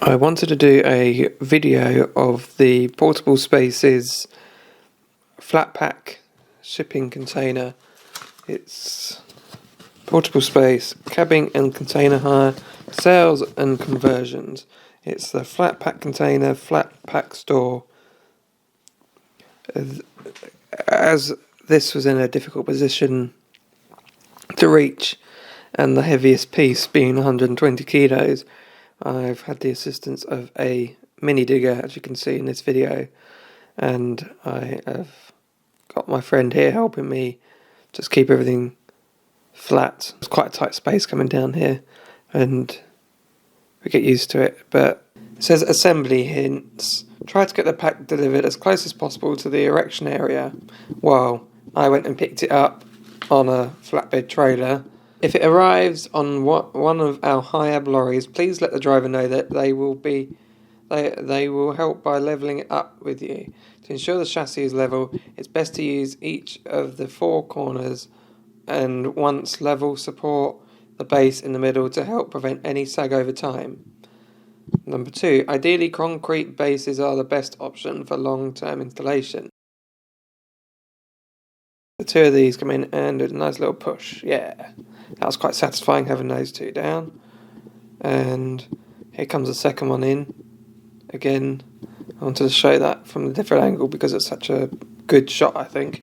I wanted to do a video of the Portable Spaces flat pack shipping container. It's portable space, cabbing and container hire, sales and conversions. It's the flat pack container, flat pack store. As this was in a difficult position to reach, and the heaviest piece being 120 kilos, I've had the assistance of a mini digger, as you can see in this video, and I have got my friend here helping me just keep everything flat. It's quite a tight space coming down here, and we get used to it. But it says assembly hints. Try to get the pack delivered as close as possible to the erection area. Well, I went and picked it up on a flatbed trailer. If it arrives on one of our high-ab lorries, please let the driver know that they will help by levelling it up with you. To ensure the chassis is level, it's best to use each of the four corners and once level, support the base in the middle to help prevent any sag over time. Number 2, ideally concrete bases are the best option for long-term installation. The two of these come in and do a nice little push. Yeah, that was quite satisfying having those two down. And here comes the second one in. Again, I wanted to show that from a different angle because it's such a good shot, I think.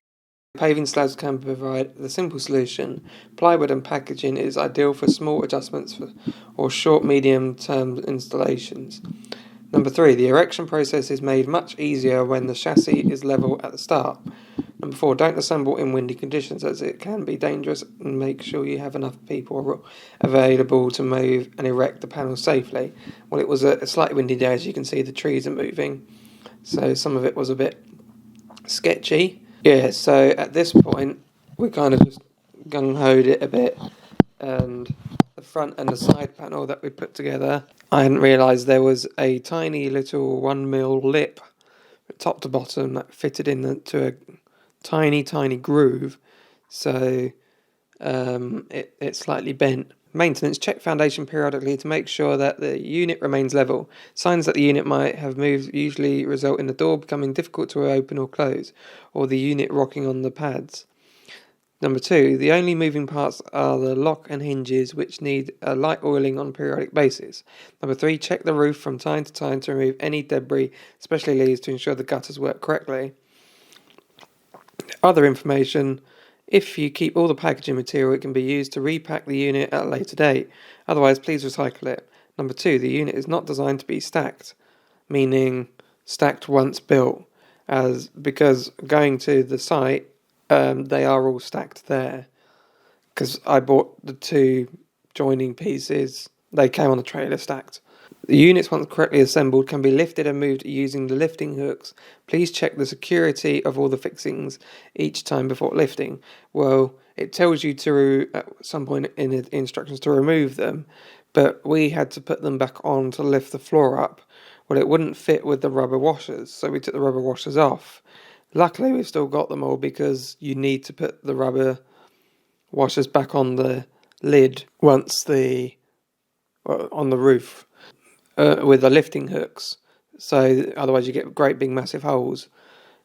Paving slabs can provide the simple solution. Plywood and packaging is ideal for small adjustments or short medium-term installations. Number 3, the erection process is made much easier when the chassis is level at the start. Number 4, don't assemble in windy conditions as it can be dangerous, and make sure you have enough people available to move and erect the panel safely. Well, it was a slightly windy day, as you can see the trees are moving, so some of it was a bit sketchy. Yeah, so at this point we kind of just gung-hoed it a bit, and the front and the side panel that we put together, I hadn't realised there was a tiny little 1mm lip top to bottom that fitted into a tiny groove, so it's slightly bent. Maintenance: check foundation periodically to make sure that the unit remains level. Signs that the unit might have moved usually result in the door becoming difficult to open or close, or the unit rocking on the pads. Number 2, the only moving parts are the lock and hinges, which need a light oiling on a periodic basis. Number 3, check the roof from time to time to remove any debris, especially leaves, to ensure the gutters work correctly. Other information: if you keep all the packaging material, it can be used to repack the unit at a later date. Otherwise, please recycle it. Number 2, the unit is not designed to be stacked, meaning stacked once built, because going to the site, they are all stacked there. Because I bought the two joining pieces, they came on the trailer stacked. The units, once correctly assembled, can be lifted and moved using the lifting hooks. Please check the security of all the fixings each time before lifting. Well, it tells you to, at some point in the instructions, to remove them, but we had to put them back on to lift the floor up. Well, it wouldn't fit with the rubber washers, so we took the rubber washers off. Luckily, we've still got them all because you need to put the rubber washers back on the lid once on the roof. With the lifting hooks, so otherwise you get great big massive holes.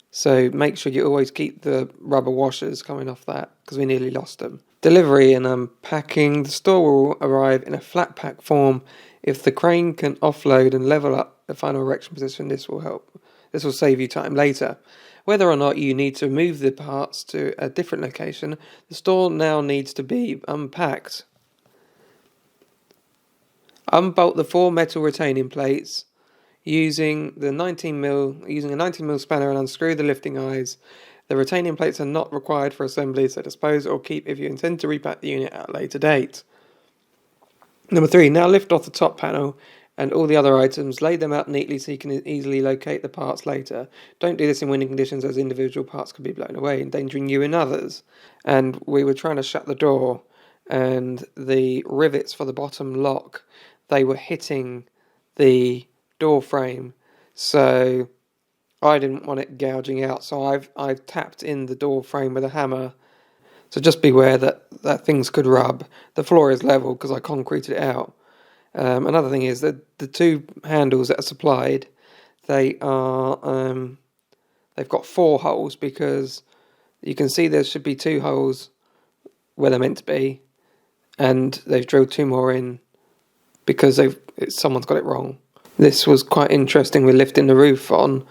So make sure you always keep the rubber washers coming off that, because we nearly lost them. Delivery and unpacking: the store will arrive in a flat pack form. If the crane can offload and level up the final erection position, this will help. This will save you time later. Whether or not you need to move the parts to a different location, the store now needs to be unpacked. Unbolt the 4 metal retaining plates using a 19mm spanner and unscrew the lifting eyes. The retaining plates are not required for assembly, so dispose or keep if you intend to repack the unit at a later date. Number 3, now lift off the top panel and all the other items. Lay them out neatly so you can easily locate the parts later. Don't do this in windy conditions, as individual parts could be blown away, endangering you and others. And we were trying to shut the door, and the rivets for the bottom lock, they were hitting the door frame, so I didn't want it gouging out, so I've tapped in the door frame with a hammer. So just beware that things could rub. The floor is level because I concreted it out, Another thing is that the two handles that are supplied, they are they've got 4 holes, because you can see there should be 2 holes where they're meant to be, and they've drilled 2 more in because someone's got it wrong. This was quite interesting with lifting the roof on,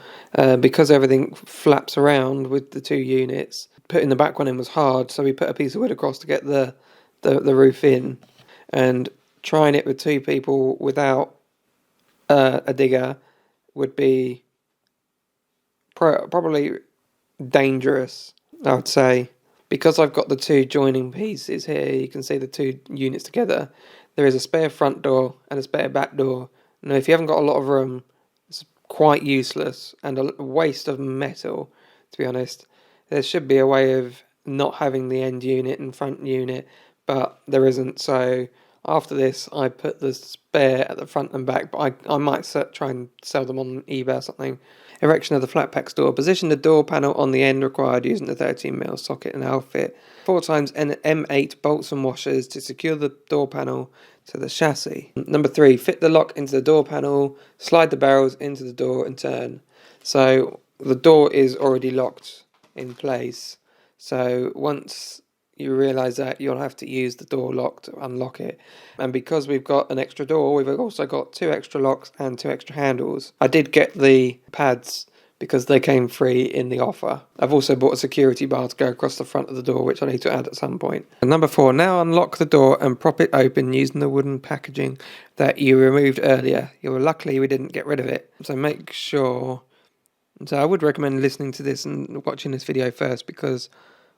because everything flaps around with the 2 units. Putting the back one in was hard, so we put a piece of wood across to get the roof in, and trying it with 2 people without a digger would be probably dangerous, I would say. Because I've got the 2 joining pieces here, you can see the 2 units together. There is a spare front door and a spare back door. Now, if you haven't got a lot of room, it's quite useless and a waste of metal, to be honest. There should be a way of not having the end unit and front unit, but there isn't. So after this, I put the spare at the front and back, but I might try and sell them on eBay or something. Erection of the flat pack door. Position the door panel on the end required using the 13mm socket and outfit. 4 times M8 bolts and washers to secure the door panel to the chassis. Number 3, fit the lock into the door panel, slide the barrels into the door and turn. So the door is already locked in place. So once you realise that, you'll have to use the door lock to unlock it. And because we've got an extra door, we've also got 2 extra locks and 2 extra handles. I did get the pads because they came free in the offer. I've also bought a security bar to go across the front of the door, which I need to add at some point. And number 4, now unlock the door and prop it open using the wooden packaging that you removed earlier. Luckily we didn't get rid of it. So make sure... So I would recommend listening to this and watching this video first, because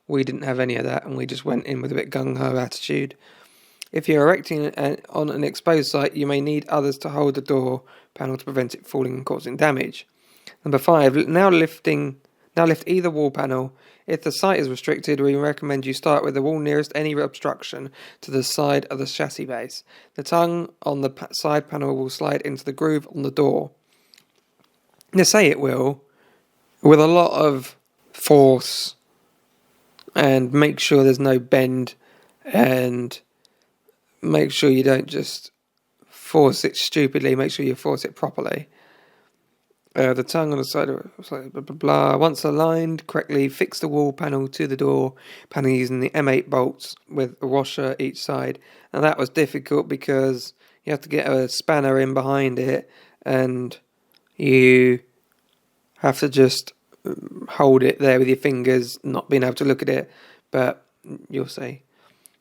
we didn't have any of that and we just went in with a bit gung-ho attitude. If you're erecting on an exposed site, you may need others to hold the door panel to prevent it falling and causing damage. Number 5, now lift either wall panel. If the site is restricted, we recommend you start with the wall nearest any obstruction to the side of the chassis base. The tongue on the side panel will slide into the groove on the door. Now say it will, with a lot of force, and make sure there's no bend, and make sure you don't just force it stupidly, make sure you force it properly. The tongue on the side of blah, blah, blah. Once aligned correctly, fix the wall panel to the door panel using the M8 bolts with a washer each side. And that was difficult because you have to get a spanner in behind it, and you have to just hold it there with your fingers, not being able to look at it, but you'll see.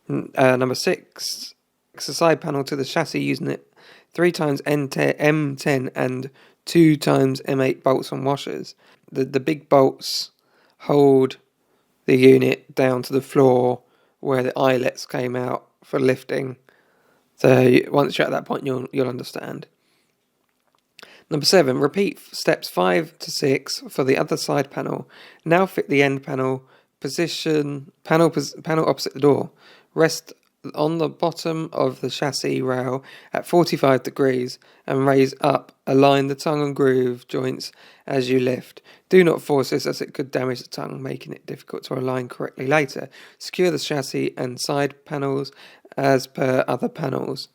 Number 6, fix the side panel to the chassis using it 3 times M10 and 2 times M8 bolts and washers. The big bolts hold the unit down to the floor where the eyelets came out for lifting. So once you're at that point, you'll understand. Number 7, repeat steps 5 to 6 for the other side panel. Now fit the end panel panel opposite the door. Rest on the bottom of the chassis rail at 45 degrees and raise up. Align the tongue and groove joints as you lift. Do not force this, as it could damage the tongue, making it difficult to align correctly later. Secure the chassis and side panels as per other panels.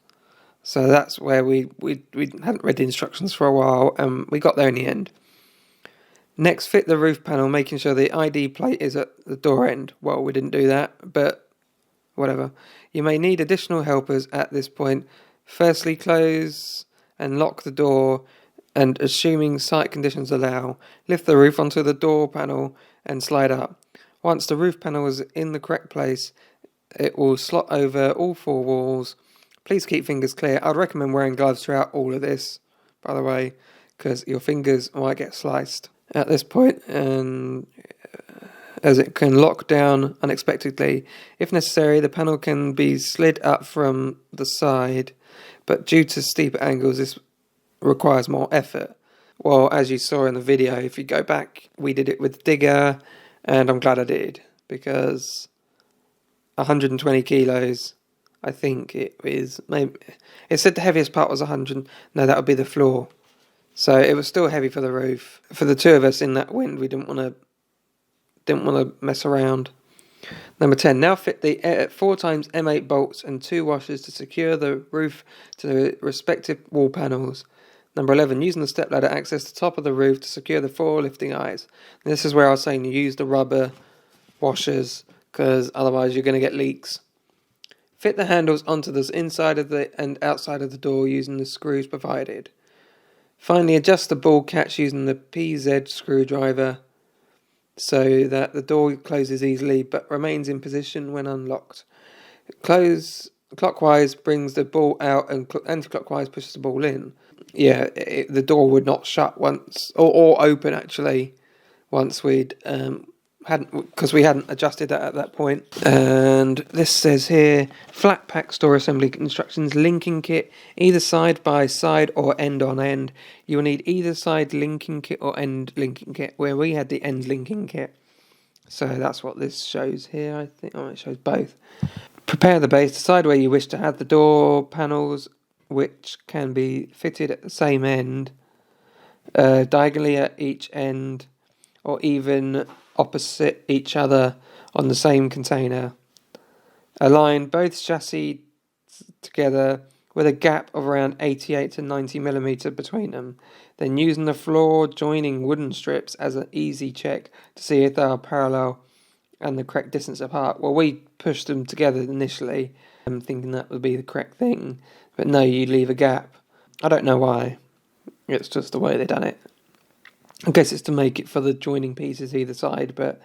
So that's where we hadn't read the instructions for a while, and we got there in the end. Next, fit the roof panel, making sure the ID plate is at the door end. Well, we didn't do that, but whatever. You may need additional helpers at this point. Firstly, close and lock the door, and assuming site conditions allow, lift the roof onto the door panel and slide up. Once the roof panel is in the correct place, it will slot over all 4 walls. Please keep fingers clear. I'd recommend wearing gloves throughout all of this, by the way, because your fingers might get sliced at this point, and as it can lock down unexpectedly. If necessary, the panel can be slid up from the side, but due to steeper angles, this requires more effort. Well, as you saw in the video, if you go back, we did it with the digger, and I'm glad I did, because 120 kilos, I think it is, maybe, it said the heaviest part was 100, no, that would be the floor. So it was still heavy for the roof. For the 2 of us in that wind, we didn't want to mess around. Number 10. Now fit the 4x M8 bolts and 2 washers to secure the roof to the respective wall panels. Number 11. Using the stepladder, access the top of the roof to secure the 4 lifting eyes. And this is where I was saying you use the rubber washers, because otherwise you're going to get leaks. Fit the handles onto the inside of the and outside of the door using the screws provided. Finally, adjust the ball catch using the PZ screwdriver so that the door closes easily but remains in position when unlocked. Close clockwise brings the ball out and anti-clockwise pushes the ball in. Yeah, the door would not shut once, or open actually, once we'd because we hadn't adjusted that at that point. And this says here, flat pack store assembly instructions, linking kit, either side by side or end on end. You will need either side linking kit or end linking kit, where we had the end linking kit. So that's what this shows here, I think. Oh, it shows both. Prepare the base, decide where you wish to have the door panels, which can be fitted at the same end, diagonally at each end, or even opposite each other on the same container. Align both chassis together with a gap of around 88 to 90mm between them. Then using the floor joining wooden strips as an easy check to see if they are parallel and the correct distance apart. Well, we pushed them together initially, thinking that would be the correct thing, but no, you leave a gap. I don't know why. It's just the way they done it. I guess it's to make it for the joining pieces either side, but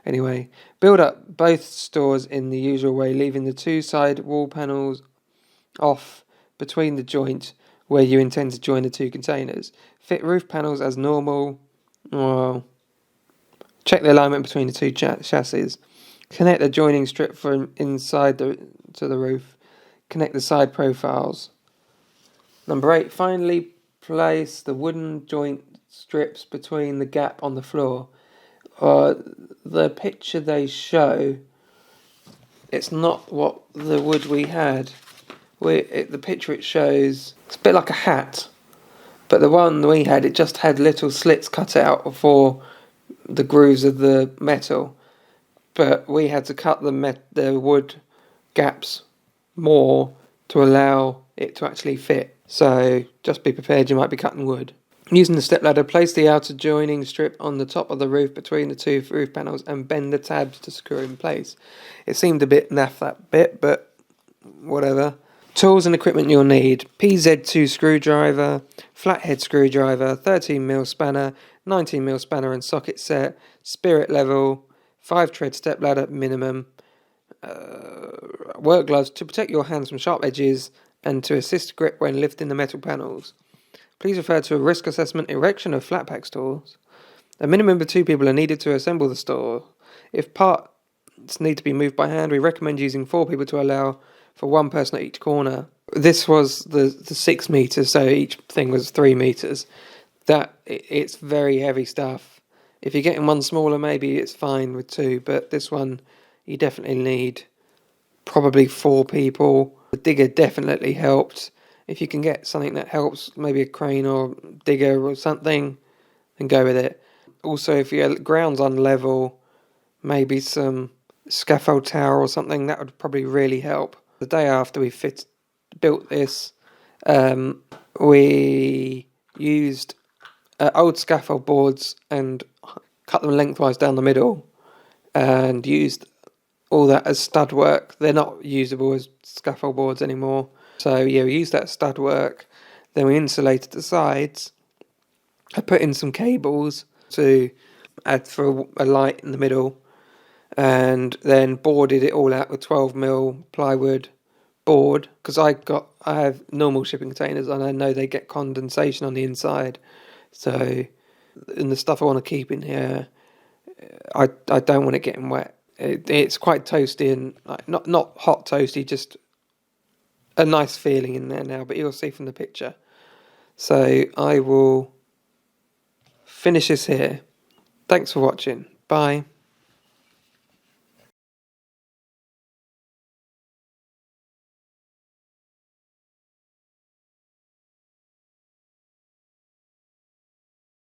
anyway. Build up both stores in the usual way, leaving the 2 side wall panels off between the joint where you intend to join the 2 containers. Fit roof panels as normal. Well, check the alignment between the 2 chassis. Connect the joining strip from inside to the roof. Connect the side profiles. Number 8. Finally, place the wooden joint strips between the gap on the floor. The picture they show, it's not what the wood we had. The picture it shows, it's a bit like a hat, but the one we had, it just had little slits cut out for the grooves of the metal, but we had to cut the wood gaps more to allow it to actually fit. So just be prepared, you might be cutting wood. Using the stepladder, place the outer joining strip on the top of the roof between the 2 roof panels and bend the tabs to screw in place. It seemed a bit naff that bit, but whatever. Tools and equipment you'll need: PZ2 screwdriver, flathead screwdriver, 13mm spanner, 19mm spanner and socket set, spirit level, 5 tread stepladder minimum, work gloves to protect your hands from sharp edges and to assist grip when lifting the metal panels. Please refer to a risk assessment erection of flat pack stores. A minimum of 2 people are needed to assemble the store. If parts need to be moved by hand, we recommend using 4 people to allow for 1 person at each corner. This was the 6 meters, so each thing was 3 meters. It's very heavy stuff. If you're getting one smaller, maybe it's fine with 2, but this one you definitely need probably 4 people. The digger definitely helped. If you can get something that helps, maybe a crane or digger or something, then go with it. Also, if your ground's unlevel, maybe some scaffold tower or something, that would probably really help. The day after we built this, we used old scaffold boards and cut them lengthwise down the middle and used all that as stud work. They're not usable as scaffold boards anymore. So yeah, we used that stud work. Then we insulated the sides. I put in some cables to add for a light in the middle, and then boarded it all out with 12mm plywood board, because I have normal shipping containers and I know they get condensation on the inside. So in the stuff I want to keep in here, I don't want it getting wet. It's quite toasty and not hot toasty, just a nice feeling in there now, but you'll see from the picture. So I will finish this here. Thanks for watching. Bye.